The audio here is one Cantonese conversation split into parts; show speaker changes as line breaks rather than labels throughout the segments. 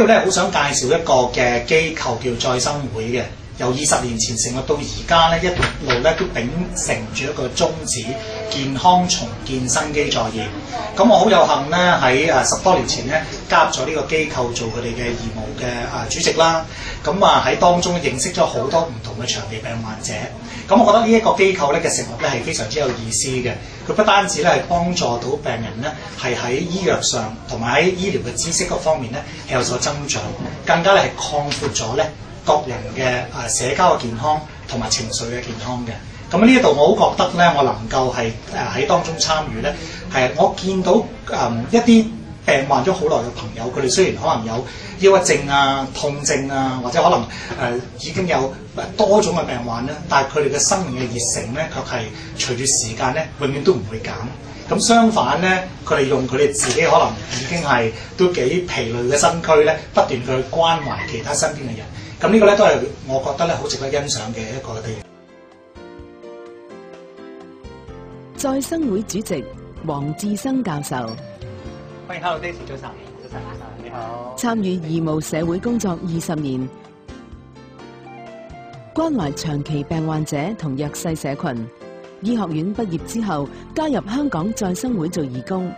度咧好想介紹一個嘅機構叫再生會嘅，由20年前成立到而家咧，一路咧都秉承住一個宗旨，健康重建生機作業。咁我好有幸咧喺10多年前咧加入咗呢個機構做佢哋嘅義務嘅主席啦。咁喺當中認識咗好多唔同嘅長期病患者。咁我覺得呢一個機構咧嘅成立咧係非常之有意思嘅。佢不單止咧係幫助到病人咧係喺醫藥上同埋喺醫療嘅知識嗰方面咧係有所增長，更加咧係擴闊咗咧各人嘅社交嘅健康同埋情緒嘅健康嘅。咁呢一度我好覺得咧，我能夠係喺當中參與咧，係我見到一啲病患咗好耐嘅朋友，佢哋雖然可能有抑鬱症啊、痛症啊，或者可能已經有多種嘅病患咧，但係佢哋嘅生命嘅熱誠咧，卻係隨住時間咧，永遠都唔會減。咁相反咧，佢哋用佢哋自己可能已經係都幾疲累嘅身軀咧，不斷去關懷其他身邊嘅人。咁呢個咧都係我覺得咧好值得欣賞嘅一個地方。
再生會主席黃志生教授，
歡迎 Hello Daisy， 早晨，你好。
參與義務社會工作20年，關懷長期病患者同弱勢社群。醫學院畢業之後，加入香港再生會做義工，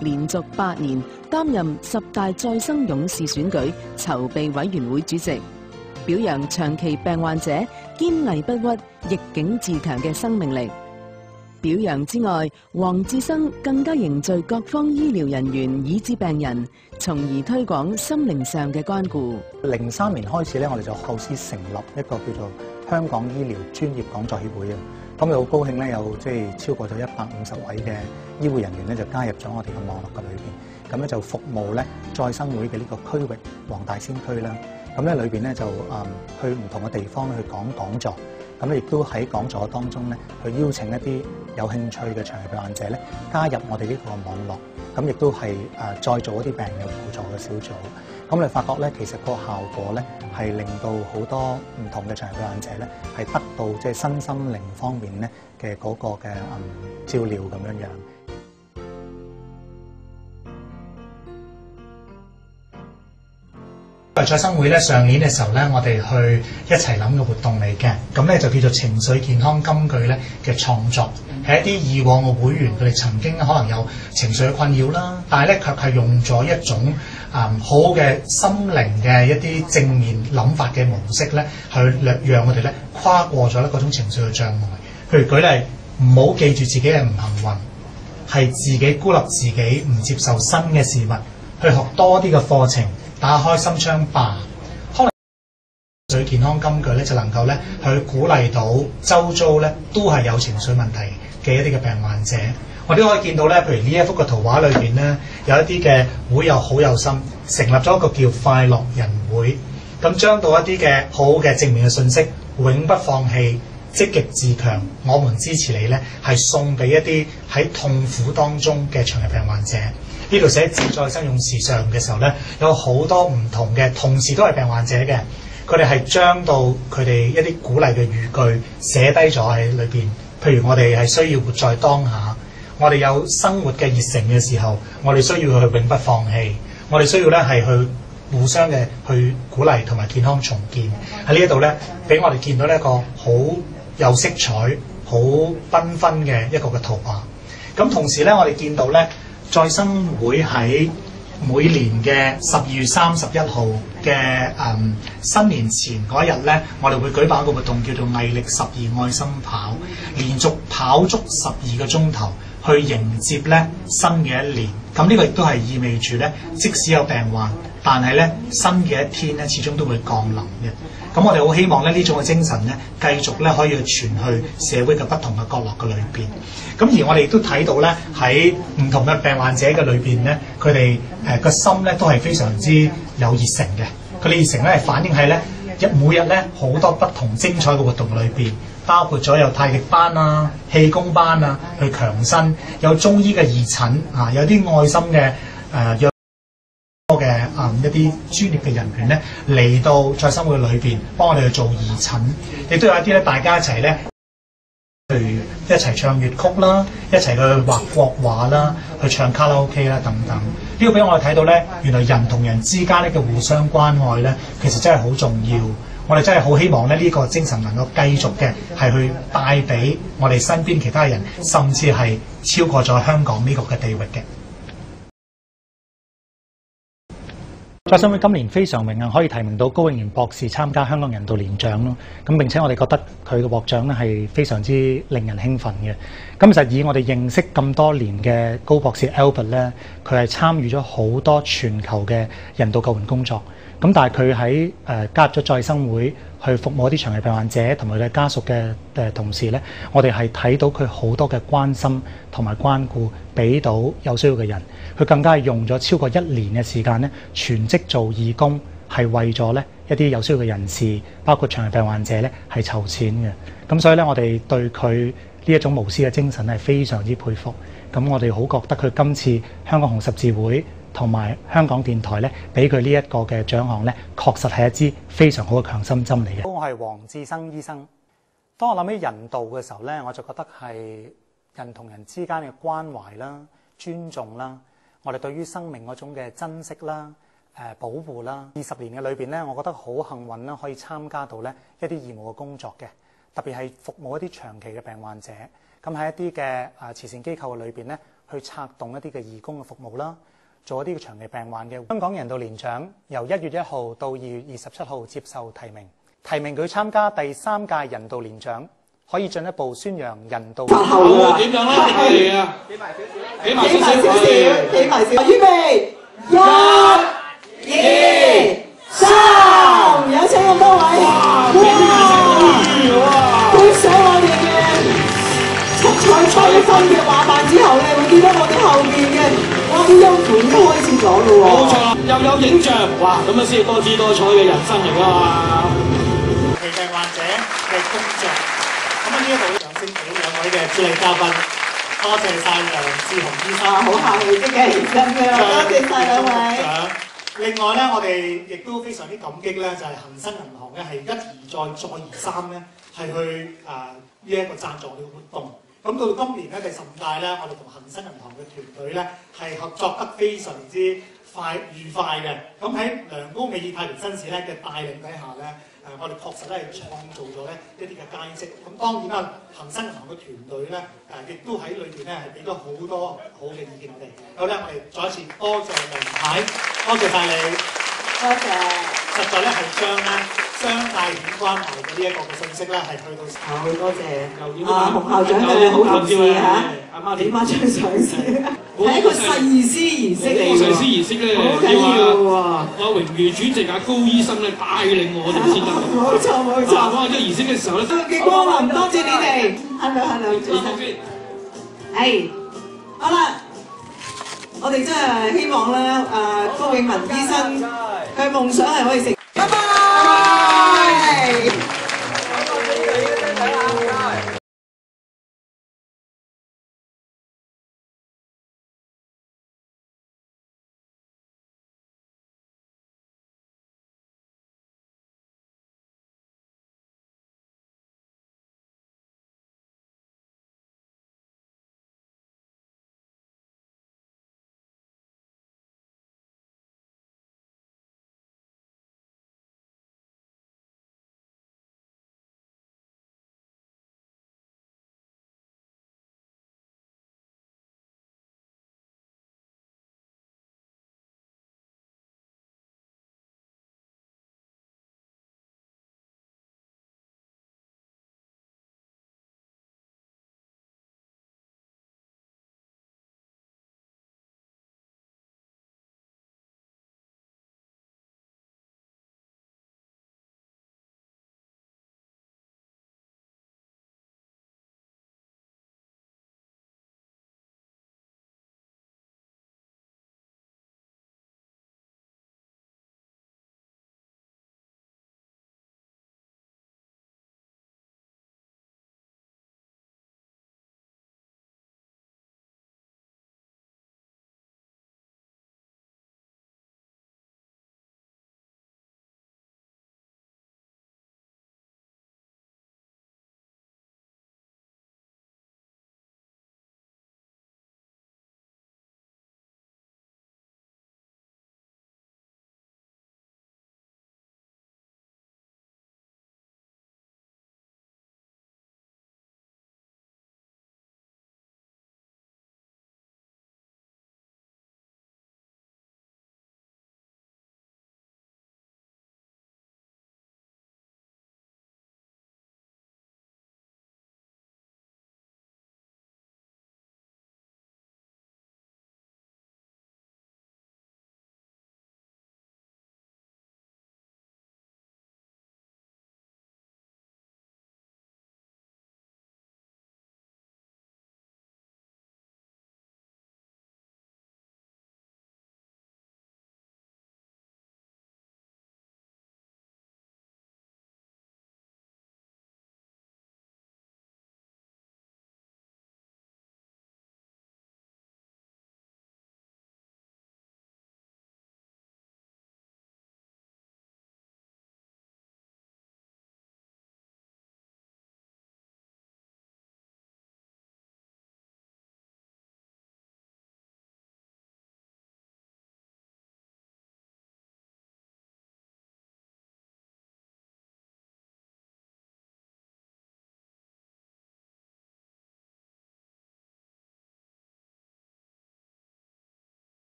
連續8年擔任10大再生勇士選舉籌備委員會主席，表揚長期病患者堅毅不屈、逆境自強嘅生命力。表揚之外，黃志生更加凝聚各方醫療人員以至病人，從而推廣心靈上嘅關顧。
03年開始咧，我哋就構思成立一個叫做香港醫療專業講座協會啊。咁又好高興咧，有超過咗150位嘅醫護人員咧，就加入咗我哋嘅網絡嘅裏邊。咁咧就服務咧再生會嘅呢個區域黃大仙區啦。咁咧裏邊咧就去唔同嘅地方去講座。咁亦都喺講座當中咧，去邀請一啲有興趣嘅長期病患者咧，加入我哋呢個網絡。咁亦都係再做一啲病人嘅輔助嘅小組。咁你發覺咧，其實個效果咧係令到好多唔同嘅長期病患者咧，係得到身心靈方面咧嘅嗰個嘅照料咁樣樣。
再生會咧上年嘅時候咧，我哋去一齊諗嘅活動嚟嘅，咁咧就叫做情緒健康金句咧嘅創作，係一啲以往嘅會員佢哋曾經可能有情緒嘅困擾啦，但係咧卻係用咗一種好嘅心靈嘅一啲正面諗法嘅模式咧，去讓我哋咧跨過咗咧嗰種情緒嘅障礙。譬如舉例，唔好記住自己嘅唔幸運，係自己孤立自己，唔接受新嘅事物，去學多啲嘅課程。打開心窗吧，可能情緒健康金句咧就能夠咧去鼓勵到周遭咧都係有情緒問題嘅一啲嘅病患者。我哋都可以見到咧，譬如呢一幅嘅圖畫裏邊咧，有一啲嘅會友好有心，成立咗一個叫快樂人會，咁將到一啲嘅好嘅正面嘅信息，永不放棄，積極自強，我們支持你咧，係送俾一啲喺痛苦當中嘅長期病患者。呢度寫自再生勇士上嘅時候咧，有好多唔同嘅，同時都係病患者嘅，佢哋係將到佢哋一啲鼓勵嘅語句寫低咗喺裏邊。譬如我哋係需要活在當下，我哋有生活嘅熱誠嘅時候，我哋需要去永不放棄，我哋需要咧係去互相嘅去鼓勵同埋健康重建。喺呢一度咧，俾我哋見到呢一個好有色彩、好繽紛嘅一個嘅圖畫。咁同時咧，我哋見到咧。再生會喺每年嘅12月31號嘅新年前嗰一日咧，我哋會舉辦一個活動叫做毅力12愛心跑，連續跑足12個鐘頭，去迎接咧新嘅一年。咁呢個亦都係意味住咧，即使有病患，但係咧新嘅一天咧，始終都會降臨嘅。咁我哋好希望咧呢種嘅精神咧，繼續咧可以去傳去社會嘅不同嘅角落嘅裏邊。咁而我哋亦都睇到咧喺唔同嘅病患者嘅裏邊咧，佢哋個心咧都係非常之有熱誠嘅。佢哋熱誠咧係反映喺咧每日咧好多不同精彩嘅活動裏邊，包括咗有太極班啊、氣功班啊，去強身；有中醫嘅義診啊，有啲愛心嘅嘅一啲專業嘅人員咧嚟到再生會裏邊幫我哋去做義診，亦都有一啲咧大家一齊咧。譬如一齊唱粵曲啦，一齊去畫國畫啦，去唱卡拉 OK 啦等等。呢個俾我哋睇到咧，原來人同人之間呢個互相關愛咧，其實真係好重要。我哋真係好希望咧，呢個精神能夠繼續嘅係去帶俾我哋身邊其他人，甚至係超過咗香港呢個嘅地域嘅。再生會今年非常榮幸可以提名到高永元博士參加香港人道年獎咯，咁並且我哋覺得佢嘅獲獎咧係非常之令人興奮嘅。咁其實以我哋認識咁多年嘅高博士 Albert 咧，佢係參與咗好多全球嘅人道救援工作。咁但係佢喺加入咗再生會去服務一啲長期病患者同埋佢嘅家屬嘅同時咧，我哋係睇到佢好多嘅關心同埋關顧，俾到有需要嘅人。佢更加係用咗超過1年嘅時間咧，全職做義工，係為咗咧一啲有需要嘅人士，包括長期病患者咧係籌錢嘅。咁所以咧，我哋對佢呢一種無私嘅精神係非常之佩服。咁我哋好覺得佢今次香港紅十字會同埋香港電台咧，俾佢呢一個嘅獎項咧，確實係一支非常好嘅強心針嚟嘅。我係黃志生醫生。當我諗起人道嘅時候咧，我就覺得係人同人之間嘅關懷啦、尊重啦，我哋對於生命嗰種嘅珍惜啦、保護啦。20年嘅裏邊咧，我覺得好幸運啦，可以參加到咧一啲義務嘅工作嘅，特別係服務一啲長期嘅病患者。咁喺一啲嘅慈善機構嘅裏邊咧，去策動一啲嘅義工嘅服務啦。做一啲嘅長期病患嘅香港人道年獎，由1月1號到2月27號接受提名，提名佢參加第3屆人道年獎，可以進一步宣揚人道。
好點樣咧？係啊，俾埋少少，俾埋少少，
俾埋少少。預備，1、2、3，有請咁多位。哇！觀賞我哋嘅七彩繽紛嘅畫板之後咧，會見到我哋後面嘅。啲音符已經開始咗咯喎！
冇錯，又有影像，哇！咁樣先係多姿多彩嘅人生嚟㗎嘛！
長期病患者嘅工作，咁呢一度掌聲俾2位嘅主禮嘉賓，多謝晒梁智鴻醫生，
好客氣嘅認真嘅，多謝晒2位。
另外咧，我哋亦都非常之感激咧，就係恒生銀行咧係一而再再而三咧係去呢一個贊助呢個活動。咁到今年咧第15屆咧，我哋同恒生銀行嘅團隊咧係合作得非常之愉快嘅。咁喺梁高美爾太平紳士咧嘅帶領底下咧，我哋確實咧係創造咗咧一啲嘅佳績。咁當然啦，恒生銀行嘅團隊咧亦都喺裏邊咧係俾咗好多好嘅意見我哋。好咧，我哋再一次多謝梁太，多謝晒你，
多謝。
實在咧係將咧商界點關懷嘅呢一個嘅信息咧係去到。
好多謝洪校長嘅好同事嚇，點翻張相先，係一個誓師儀式嚟㗎。
誓師儀式咧，
好緊要喎。
我榮譽主席高醫生咧帶領我哋先得。
冇錯冇錯。
哇！即係儀式嘅時候咧，
嘅光臨，多謝你哋。hello， 早晨。係，好啦，我哋真係希望咧，高永文醫生佢嘅夢想係可以成